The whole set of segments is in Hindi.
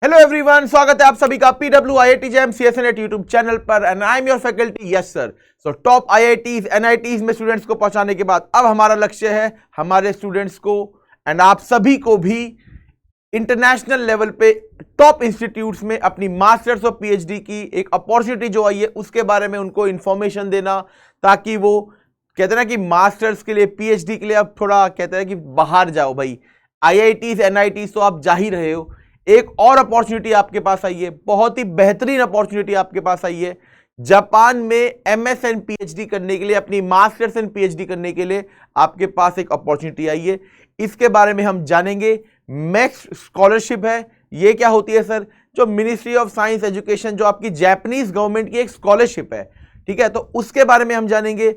हेलो एवरीवन, स्वागत है आप सभी का PW IIT JAM CSIR NET YouTube channel पर and I am your faculty. Yes sir. So top IITs NITs में स्टूडेंट्स को पहुंचाने के बाद अब हमारा लक्ष्य है हमारे स्टूडेंट्स को एंड आप सभी को भी इंटरनेशनल लेवल पे टॉप इंस्टीट्यूट्स में अपनी मास्टर्स और पीएचडी की एक अपॉर्चुनिटी जो आई है उसके बारे में उनको इंफॉर्मेशन देना, ताकि वो कहते हैं ना कि मास्टर्स के लिए पीएचडी के लिए अब थोड़ा कहते हैं कि बाहर जाओ भाई। आईआईटीज एनआईटीज तो आप जा ही रहे हो, एक और अपॉर्चुनिटी आपके पास आई है, बहुत ही बेहतरीन अपॉर्चुनिटी आपके पास आई है। जापान में एमएस एंड पीएचडी करने के लिए, अपनी मास्टर्स एंड पीएचडी करने के लिए आपके पास एक अपॉर्चुनिटी आई है। इसके बारे में हम जानेंगे। मैक्स स्कॉलरशिप है, ये क्या होती है सर? जो मिनिस्ट्री ऑफ साइंस एजुकेशन, जो आपकी जापानीज गवर्नमेंट की एक स्कॉलरशिप है, ठीक है, तो उसके बारे में हम जानेंगे।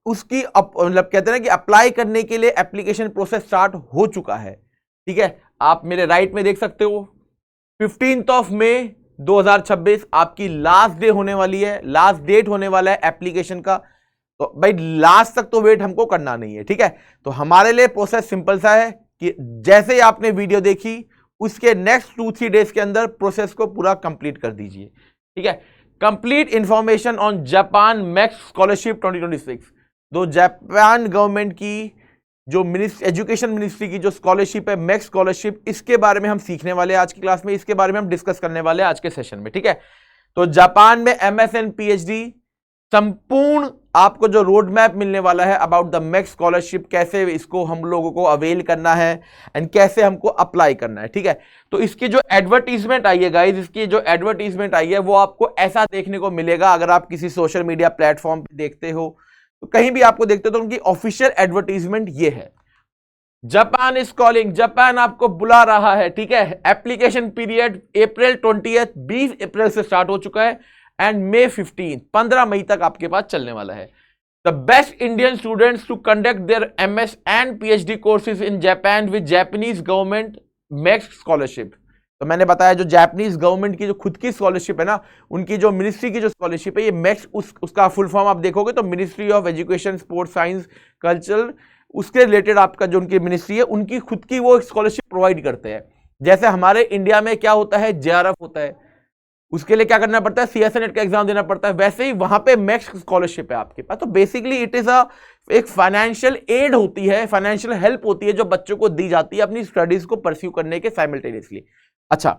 उसकी मतलब कहते हैं ना कि अप्लाई करने के लिए एप्लीकेशन प्रोसेस स्टार्ट हो चुका है, ठीक है। आप मेरे राइट में देख सकते हो 15 मई 2026 आपकी लास्ट डे होने वाली है, लास्ट डेट होने वाला है एप्लीकेशन का। तो भाई लास्ट तक तो वेट हमको करना नहीं है, ठीक है। तो हमारे लिए प्रोसेस सिंपल सा है कि जैसे ही आपने वीडियो देखी उसके नेक्स्ट 2-3 डेज के अंदर प्रोसेस को पूरा कंप्लीट कर दीजिए, ठीक है। Complete information on Japan max scholarship 2026, दो जापान गवर्नमेंट की जो एजुकेशन मिनिस्ट्री की जो स्कॉलरशिप है मैक्स स्कॉलरशिप, इसके बारे में हम सीखने वाले हैं आज की क्लास में, इसके बारे में हम डिस्कस करने वाले हैं आज के सेशन में, ठीक है। तो जापान में एमएस एंड पीएचडी संपूर्ण आपको जो रोड मैप मिलने वाला है अबाउट द मैक्स स्कॉलरशिप, कैसे इसको हम लोगों को अवेल करना है एंड कैसे हमको अप्लाई करना है, ठीक है। तो इसकी जो एडवर्टीजमेंट आई है गाइज, इसकी जो एडवर्टीजमेंट आई है वो आपको ऐसा देखने को मिलेगा। अगर आप किसी सोशल मीडिया प्लेटफॉर्म पे देखते हो तो कहीं भी आपको देखते हो तो उनकी ऑफिशियल एडवर्टीजमेंट ये है, जापान इज कॉलिंग, जापान आपको बुला रहा है, ठीक है। एप्लीकेशन पीरियड अप्रैल 20 अप्रैल से स्टार्ट हो चुका है एंड मई 15 मई तक आपके पास चलने वाला है। The best Indian students to conduct their MS and PhD courses in Japan with Japanese government MEXT scholarship. तो मैंने बताया जो जापानीज गवर्नमेंट की जो खुद की स्कॉलरशिप है ना, उनकी जो मिनिस्ट्री की जो स्कॉलरशिप है, ये मैक्स उसका फुल फॉर्म आप देखोगे तो ministry of education sports science culture, उसके रिलेटेड आपका जो उनकी मिनिस्ट्री है उनकी खुद की वो स्कॉलरशिप प्रोवाइड करते हैं। जैसे हमारे इंडिया में क्या होता है, जेआरएफ होता है, उसके लिए क्या करना पड़ता है, सीएसएनएट का एग्जाम देना पड़ता है, वैसे ही वहां पे मैक्स स्कॉलरशिप है आपके पास। तो बेसिकली इट इज एक फाइनेंशियल एड होती है, फाइनेंशियल हेल्प होती है जो बच्चों को दी जाती है अपनी स्टडीज को परस्यू करने के साइमल्टेनियसली। अच्छा,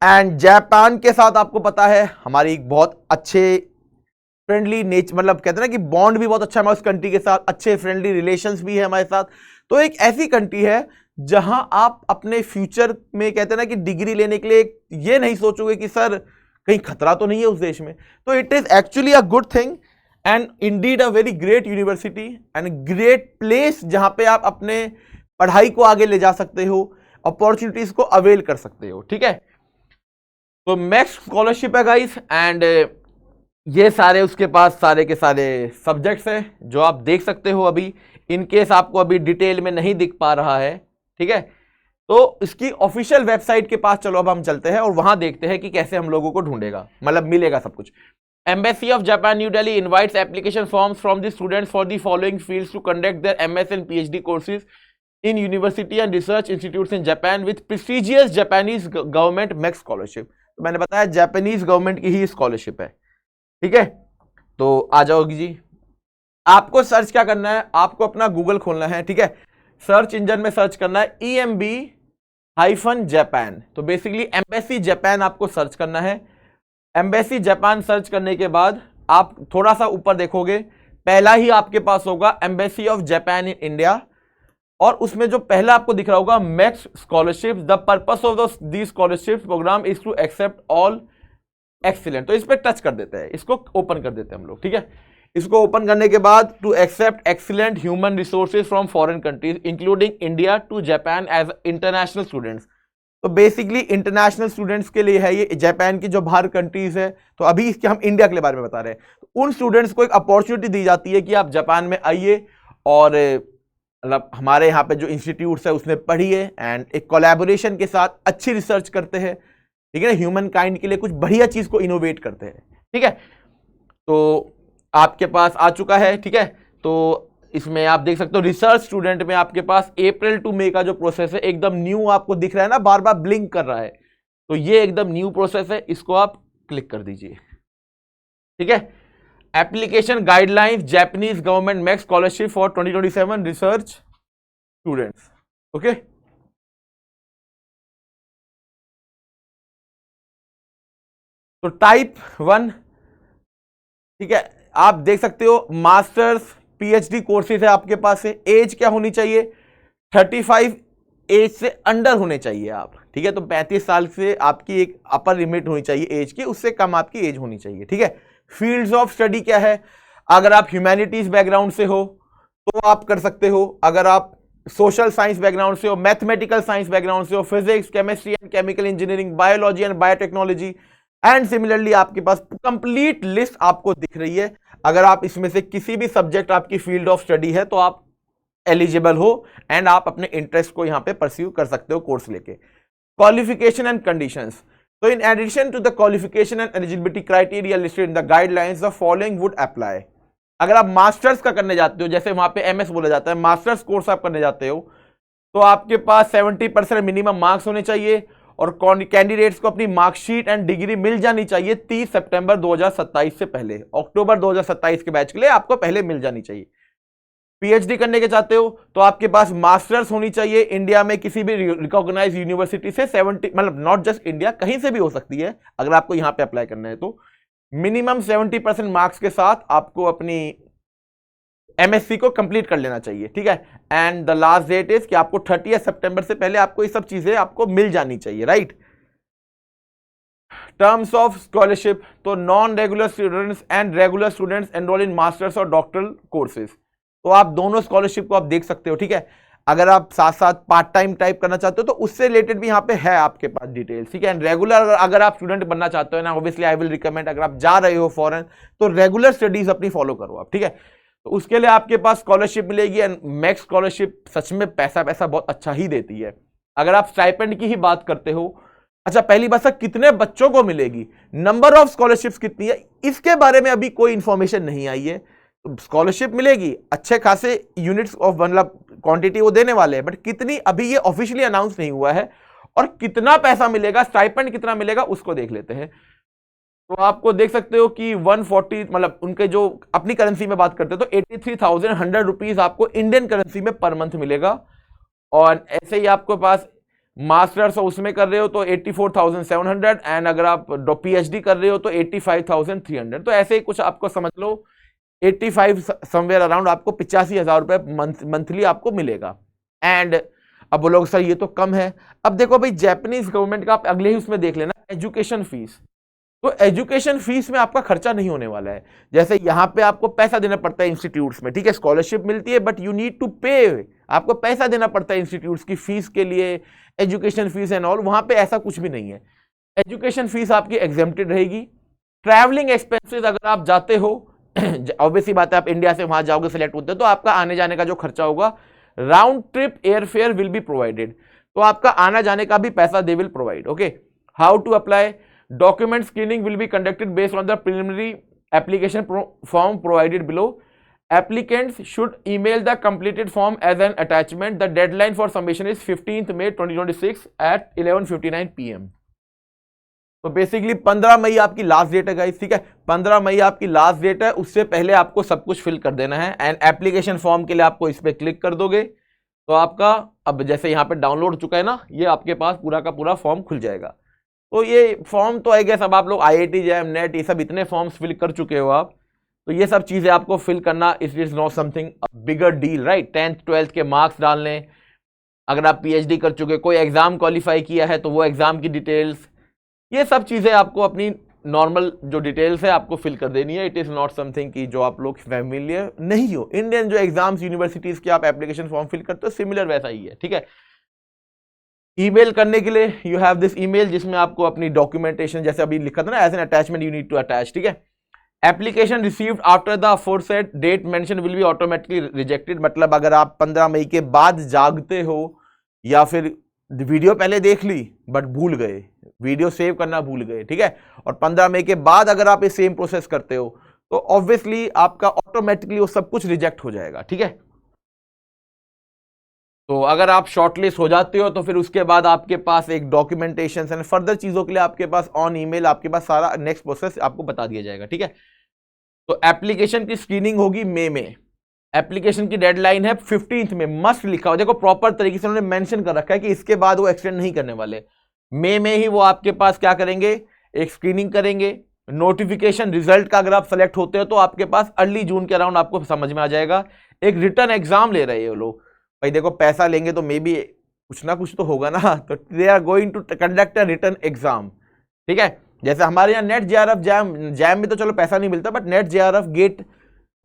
एंड जापान के साथ आपको पता है हमारी बहुत अच्छे फ्रेंडली नेचर, मतलब कहते हैं ना कि बॉन्ड भी बहुत अच्छा है हमारे उस कंट्री के साथ, अच्छे फ्रेंडली रिलेशंस भी है हमारे साथ। तो एक ऐसी कंट्री है जहां आप अपने फ्यूचर में कहते हैं ना कि डिग्री लेने के लिए ये नहीं सोचोगे कि सर कहीं खतरा तो नहीं है उस देश में। तो it is actually a good thing and indeed a very great university and great place जहां पे आप अपने पढ़ाई को आगे ले जा सकते हो, अपॉर्चुनिटीज को अवेल कर सकते हो, ठीक है। तो मैक्स स्कॉलरशिप है गाइस एंड ये सारे उसके पास सारे के सारे सब्जेक्ट्स हैं जो आप देख सकते हो। अभी इन केस आपको अभी डिटेल में नहीं दिख पा रहा है, ठीक है, तो इसकी ऑफिशियल वेबसाइट के पास चलो अब हम चलते हैं और वहां देखते हैं कि कैसे हम लोगों को ढूंढेगा, मतलब मिलेगा सब कुछ। Embassy of Japan New Delhi invites application forms from the students for the following fields to conduct their MS and PhD courses in university and research institutes in Japan with prestigious Japanese government max scholarship। तो मैंने बताया जापानीज गवर्नमेंट की ही स्कॉलरशिप है, ठीक है। तो आ जाओगी जी, आपको सर्च क्या करना है, आपको अपना गूगल खोलना है, ठीक है। सर्च इंजन में सर्च करना है EMB-जापान। तो बेसिकली एम्बेसी जापान आपको सर्च करना है। एम्बेसी जापान सर्च करने के बाद आप थोड़ा सा ऊपर देखोगे, पहला ही आपके पास होगा embassy of Japan in India, और उसमें जो पहला आपको दिख रहा होगा MEXT scholarship, the purpose of the scholarship program is to accept all excellent. तो इस पर टच कर देते हैं, इसको ओपन कर देते हैं हम लोग, ठीक है। इसको ओपन करने के बाद to accept excellent human resources from foreign countries including India to Japan as international students. तो बेसिकली इंटरनेशनल स्टूडेंट्स के लिए है ये, जापान की जो बाहर कंट्रीज है। तो अभी इसके हम इंडिया के बारे में बता रहे हैं। तो उन स्टूडेंट्स को एक अपॉर्चुनिटी दी जाती है कि आप जापान में आइए और मतलब हमारे यहाँ पे जो इंस्टीट्यूट्स है उसमें पढ़िए एंड एक कोलैबोरेशन के साथ अच्छी रिसर्च करते हैं, ठीक है ना, ह्यूमन काइंड के लिए कुछ बढ़िया चीज को इनोवेट करते हैं, ठीक है। तो आपके पास आ चुका है, ठीक है। तो इसमें आप देख सकते हो रिसर्च स्टूडेंट में आपके पास अप्रैल टू मई का जो प्रोसेस है एकदम न्यू आपको दिख रहा है ना, बार बार ब्लिंक कर रहा है। तो ये एकदम न्यू प्रोसेस है, इसको आप क्लिक कर दीजिए। ठीक है, application guidelines Japanese government makes scholarship for 2027 research students. Okay, तो टाइप 1, ठीक है, आप देख सकते हो मास्टर्स पीएचडी कोर्सेज है आपके पास है। एज क्या होनी चाहिए, 35 एज से अंडर होने चाहिए आप। ठीक है, तो 35 साल से आपकी एक अपर लिमिट होनी चाहिए एज की, उससे कम आपकी एज होनी चाहिए। ठीक है, फील्ड्स ऑफ स्टडी क्या है, अगर आप ह्यूमैनिटीज बैकग्राउंड से हो तो आप कर सकते हो, अगर आप सोशल साइंस बैकग्राउंड से हो, मैथमेटिकल साइंस बैकग्राउंड से हो, physics, chemistry and chemical engineering, biology and biotechnology and similarly आपके पास कंप्लीट लिस्ट आपको दिख रही है। अगर आप इसमें से किसी भी सब्जेक्ट आपकी फील्ड ऑफ स्टडी है तो आप एलिजिबल हो एंड आप अपने इंटरेस्ट को यहां पे परस्यू कर सकते हो कोर्स लेके। क्वालिफिकेशन एंड कंडीशंस, तो in addition to the qualification and eligibility criteria listed in the guidelines the following would apply. अगर आप मास्टर्स का करने जाते हो, जैसे वहां पे एमएस बोला जाता है, मास्टर्स कोर्स आप करने जाते हो, तो आपके पास 70% मिनिमम मार्क्स होने चाहिए और कैंडिडेट्स को अपनी मार्कशीट एंड डिग्री मिल जानी चाहिए 30 सितंबर 2027 से पहले। अक्टूबर 2027 के बैच के लिए आपको पहले मिल जानी चाहिए। पीएचडी करने के चाहते हो तो आपके पास मास्टर्स होनी चाहिए इंडिया में किसी भी रिकॉग्नाइज यूनिवर्सिटी से 70, मतलब नॉट जस्ट इंडिया, कहीं से भी हो सकती है। अगर आपको यहां पे अप्लाई करना है तो मिनिमम 70% मार्क्स के साथ आपको अपनी एमएससी को कंप्लीट कर लेना चाहिए। ठीक है, and the last date is कि आपको 30 सितंबर से पहले आपको ये सब चीजें आपको मिल जानी चाहिए, राइट। टर्म्स ऑफ स्कॉलरशिप, तो non regular students and regular students enrol in masters और डॉक्टरल कोर्सेज, तो आप दोनों स्कॉलरशिप को आप देख सकते हो। ठीक है, अगर आप साथ साथ पार्ट टाइम टाइप करना चाहते हो तो उससे रिलेटेड भी यहाँ पे है आपके पास डिटेल्स। ठीक है, एंड रेगुलर अगर आप स्टूडेंट बनना चाहते हो ना, ऑब्वियसली आई विल रिकमेंड, अगर आप जा रहे हो फॉरेन तो रेगुलर स्टडीज अपनी फॉलो करो आप। ठीक है, तो उसके लिए आपके पास स्कॉलरशिप मिलेगी एंड मैक्स स्कॉलरशिप सच में पैसा बहुत अच्छा ही देती है। अगर आप स्टाइपेंड की ही बात करते हो, अच्छा पहली बात सर कितने बच्चों को मिलेगी, नंबर ऑफ स्कॉलरशिप्स कितनी है, इसके बारे में अभी कोई इंफॉर्मेशन नहीं आई है। स्कॉलरशिप मिलेगी, अच्छे खासे यूनिट्स ऑफ मतलब क्वांटिटी वो देने वाले हैं, बट कितनी अभी ये ऑफिशियली अनाउंस नहीं हुआ है। और कितना पैसा मिलेगा, स्टाइपेंड कितना मिलेगा उसको देख लेते हैं। तो आपको देख सकते हो कि 140, मतलब उनके जो अपनी करेंसी में बात करते हो तो 83,100 रुपीज आपको इंडियन करेंसी में पर मंथ मिलेगा। और ऐसे ही आपके पास मास्टर्स उसमें कर रहे हो तो 84,700 एंड अगर आप पीएचडी कर रहे हो तो 85,300। तो ऐसे ही कुछ आपको समझ लो 85 समवेयर अराउंड आपको 85,000 रुपए मंथली आपको मिलेगा। एंड अब बोलोगे सर ये तो कम है। अब देखो भाई जापानीज गवर्नमेंट का आप अगले ही उसमें देख लेना एजुकेशन फीस, तो एजुकेशन फीस में आपका खर्चा नहीं होने वाला है। जैसे यहां पे आपको पैसा देना पड़ता है इंस्टीट्यूट्स में, ठीक है, स्कॉलरशिप मिलती है बट यू नीड टू पे, आपको पैसा देना पड़ता है इंस्टीट्यूट्स की फीस के लिए, एजुकेशन फीस एंड ऑल। वहां पे ऐसा कुछ भी नहीं है, एजुकेशन फीस आपकी एग्जेम्प्टेड रहेगी। ट्रैवलिंग एक्सपेंसेस अगर आप जाते हो, ऑब्वियसली बात है आप इंडिया से वहां जाओगे सिलेक्ट होते हैं तो आपका आने जाने का जो खर्चा होगा, round trip air fare will be provided, तो आपका आना जाने का भी पैसा दे will provide. Okay, how to apply, document screening will be conducted based on the preliminary application form provided below. Applicants should email the completed form as an attachment. The deadline for submission is 15th May 2026 at 11:59 PM. तो बेसिकली 15 मई आपकी लास्ट डेट है गाइस। ठीक है, 15 मई आपकी लास्ट डेट है, उससे पहले आपको सब कुछ फिल कर देना है। एंड एप्लीकेशन फॉर्म के लिए आपको इस पर क्लिक कर दोगे तो आपका अब जैसे यहाँ पे डाउनलोड हो चुका है ना, ये आपके पास पूरा का पूरा फॉर्म खुल जाएगा। तो ये फॉर्म तो आई गेस अब आप लोग IIT जैम नेट ये सब इतने फॉर्म्स फिल कर चुके हो आप, तो ये सब चीजें आपको फिल करना it is not something bigger deal, right. 10th 12th के मार्क्स डालने, अगर आप PhD कर चुके, कोई एग्जाम क्वालिफाई किया है तो वो एग्जाम की डिटेल्स, ये सब चीजें आपको अपनी नॉर्मल जो डिटेल्स है आपको फिल कर देनी है। इट इज नॉट समथिंग कि जो आप लोग फैमिलियर नहीं हो। इंडियन जो एग्जाम्स यूनिवर्सिटीज के आप एप्लीकेशन फॉर्म फिल करते हो सिमिलर वैसा ही है। ठीक है, ईमेल करने के लिए यू हैव दिस ईमेल जिसमें आपको अपनी डॉक्यूमेंटेशन जैसे अभी लिखा था ना, as an attachment you need to attach. ठीक है, application received after the aforesaid date mention will be automatically rejected, मतलब अगर आप 15 मई के बाद जागते हो या फिर वीडियो पहले देख ली बट भूल गए, वीडियो सेव करना भूल गए, ठीक है, और 15 मई के बाद अगर आप ये सेम प्रोसेस करते हो तो ऑब्वियसली आपका ऑटोमेटिकली वो सब कुछ रिजेक्ट हो जाएगा। ठीक है, तो अगर आप शॉर्टलिस्ट हो जाते हो तो फिर उसके बाद आपके पास एक डॉक्यूमेंटेशन एंड फर्दर चीजों के लिए आपके पास ऑन ईमेल आपके पास सारा नेक्स्ट प्रोसेस आपको बता दिया जाएगा, ठीक है। तो एप्लीकेशन की स्क्रीनिंग होगी मई में, एप्लीकेशन की डेडलाइन है 15th में, मस्ट लिखा हो, देखो प्रॉपर तरीके से उन्होंने मेंशन कर रखा है कि इसके बाद वो एक्सटेंड नहीं करने वाले, मई में ही वो आपके पास क्या करेंगे, एक स्क्रीनिंग करेंगे, नोटिफिकेशन रिजल्ट का अगर आप सेलेक्ट होते हो तो आपके पास अर्ली जून के अराउंड आपको समझ में आ जाएगा। एक रिटर्न एग्जाम ले रहे हैं वो लोग, भाई देखो पैसा लेंगे तो मे बी कुछ ना कुछ तो होगा ना, तो they are going to conduct a return exam, ठीक है। जैसे हमारे यहाँ नेट जेआरएफ जैम में तो चलो पैसा नहीं मिलता, बट नेट जेआरएफ गेट,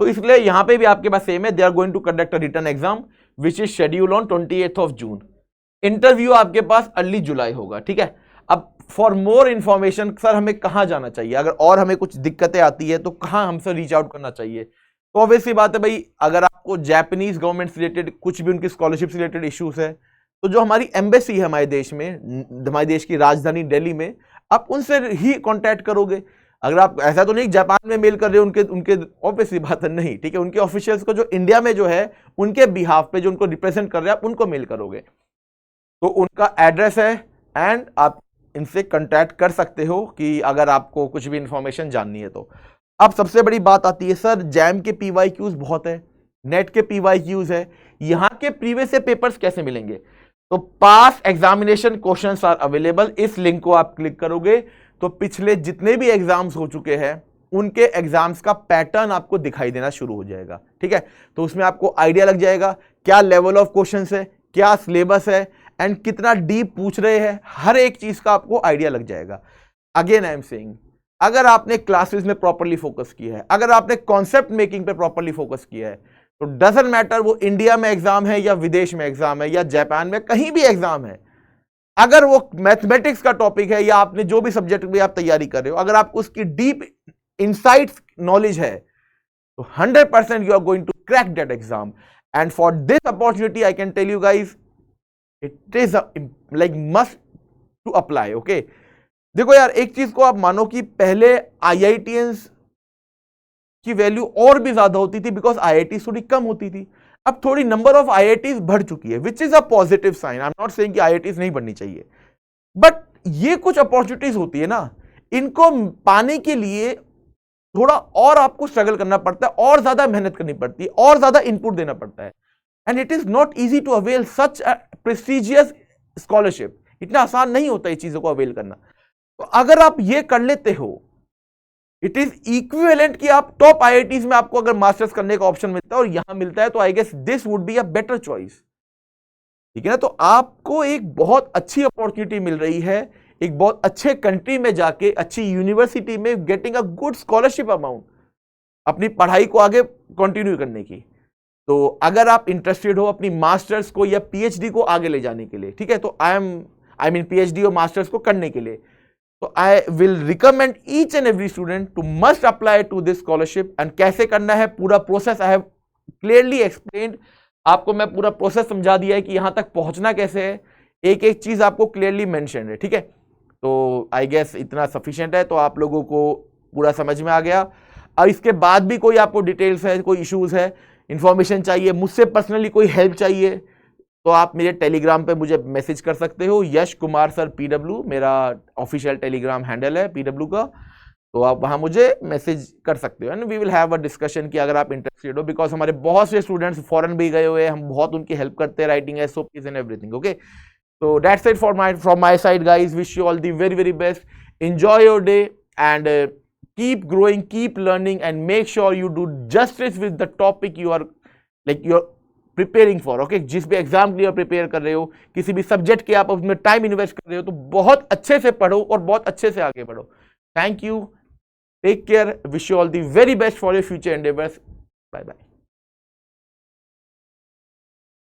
तो इसलिए यहां पे भी आपके पास सेम है, they are going to conduct a return exam which is schedule on 28 June. Interview आपके पास अर्ली जुलाई होगा, ठीक है। अब फॉर मोर इंफॉर्मेशन सर हमें कहां जाना चाहिए, अगर और हमें कुछ दिक्कतें आती है तो कहां हमसे रीच आउट करना चाहिए, तो ऑब्वियसली बात है भाई, अगर आपको जापानीज गवर्नमेंट से रिलेटेड कुछ भी उनकी स्कॉलरशिप से रिलेटेड इश्यूज है, तो जो हमारी एम्बेसी है हमारे देश में, हमारे देश की राजधानी दिल्ली में, आप उनसे ही कांटेक्ट करोगे। अगर आप ऐसा तो नहीं जापान में मेल कर रहे हो उनके ऑब्वियसली बात है नहीं, ठीक है, उनके ऑफिशियल्स को जो इंडिया में जो है उनके बिहाफ पे जो उनको रिप्रेजेंट कर रहे हैं आप उनको मेल करोगे, तो उनका एड्रेस है एंड आप इनसे कांटेक्ट कर सकते हो कि अगर आपको कुछ भी इंफॉर्मेशन जाननी है तो। अब सबसे बड़ी बात आती है सर जैम के पीवाईक्यूज बहुत है, नेट के पीवाईक्यूज है, यहां के प्रीवियस से पेपर्स कैसे मिलेंगे, तो पास एग्जामिनेशन क्वेश्चंस आर अवेलेबल, इस लिंक को आप क्लिक करोगे तो पिछले जितने भी एग्जाम्स हो चुके हैं उनके एग्जाम्स का पैटर्न आपको दिखाई देना शुरू हो जाएगा, ठीक है। तो उसमें आपको आइडिया लग जाएगा क्या लेवल ऑफ क्वेश्चंस है, क्या सिलेबस है एंड कितना डीप पूछ रहे हैं, हर एक चीज का आपको आइडिया लग जाएगा। अगेन आई एम सेइंग, अगर आपने क्लासेस में प्रॉपर्ली फोकस किया है, अगर आपने कॉन्सेप्ट मेकिंग पे प्रॉपर्ली फोकस किया है, तो डजंट मैटर वो इंडिया में एग्जाम है या विदेश में एग्जाम है या जापान में कहीं भी एग्जाम है, अगर वो मैथमेटिक्स का टॉपिक है या आपने जो भी सब्जेक्ट में आप तैयारी कर रहे हो, अगर आपको उसकी डीप इनसाइट नॉलेज है तो 100% you are going to crack that exam. And for this opportunity I can tell you guys it is like must to apply, okay. देखो यार एक चीज को आप मानो कि पहले आईआईटीएंस की वैल्यू और भी ज्यादा होती थी बिकॉज आईआईटी थोड़ी कम होती थी, अब थोड़ी नंबर ऑफ आईआईटीज बढ़ चुकी है which is a positive sign. I am not saying कि आईआईटीज नहीं बढ़नी चाहिए, बट ये कुछ अपॉर्चुनिटीज होती है ना, इनको पाने के लिए थोड़ा और आपको स्ट्रगल करना पड़ता है, और ज्यादा मेहनत करनी पड़ती है, और ज्यादा इनपुट देना पड़ता है, and it is not easy to avail such a prestigious scholarship. इतना आसान नहीं होता ये चीजों को अवेल करना। तो अगर आप ये कर लेते हो, इट इज इक्विवेलेंट कि आप टॉप आईआईटीज में आपको अगर मास्टर्स करने का ऑप्शन मिलता है और यहां मिलता है, तो I guess this would be a better choice, ठीक है ना। तो आपको एक बहुत अच्छी अपॉर्चुनिटी मिल रही है, एक बहुत अच्छे कंट्री में जाके अच्छी यूनिवर्सिटी में getting a good scholarship amount, अपनी पढ़ाई को आगे कंटिन्यू करने की। तो अगर आप इंटरेस्टेड हो अपनी मास्टर्स को या पीएचडी को आगे ले जाने के लिए, ठीक है, तो आई मीन पीएचडी और मास्टर्स को करने के लिए, तो I will recommend each and every student to must apply to this scholarship. And कैसे करना है पूरा process I have clearly explained, आपको मैं पूरा प्रोसेस समझा दिया है कि यहां तक पहुंचना कैसे है, एक एक चीज आपको क्लियरली मेंशन है, ठीक है। तो आई गेस इतना सफिशिएंट है, तो आप लोगों को पूरा समझ में आ गया। और इसके बाद भी कोई आपको डिटेल्स है, कोई इश्यूज है, इंफॉर्मेशन चाहिए, मुझसे पर्सनली कोई हेल्प चाहिए, तो आप मेरे टेलीग्राम पे मुझे मैसेज कर सकते हो, यश कुमार सर PW मेरा ऑफिशियल टेलीग्राम हैंडल है PW का, तो आप वहां मुझे मैसेज कर सकते हो and we will have a discussion कि अगर आप इंटरेस्टेड हो, बिकॉज हमारे बहुत से स्टूडेंट्स फॉरेन भी गए हुए हैं, हम बहुत उनकी हेल्प करते हैं writing SOPs and everything, okay. So that's it from my side, guys. Wish you all the very, very best. Enjoy your day and keep growing, keep learning, and make sure you do justice with the topic you are preparing for. Okay, जिस भी एग्जाम के लिए प्रिपेयर कर रहे हो, किसी भी सब्जेक्ट के आप उसमें टाइम इन्वेस्ट कर रहे हो, तो बहुत अच्छे से पढ़ो और बहुत अच्छे से आगे बढ़ो। Thank you, take care, wish you all the very best for your future endeavours. Bye bye.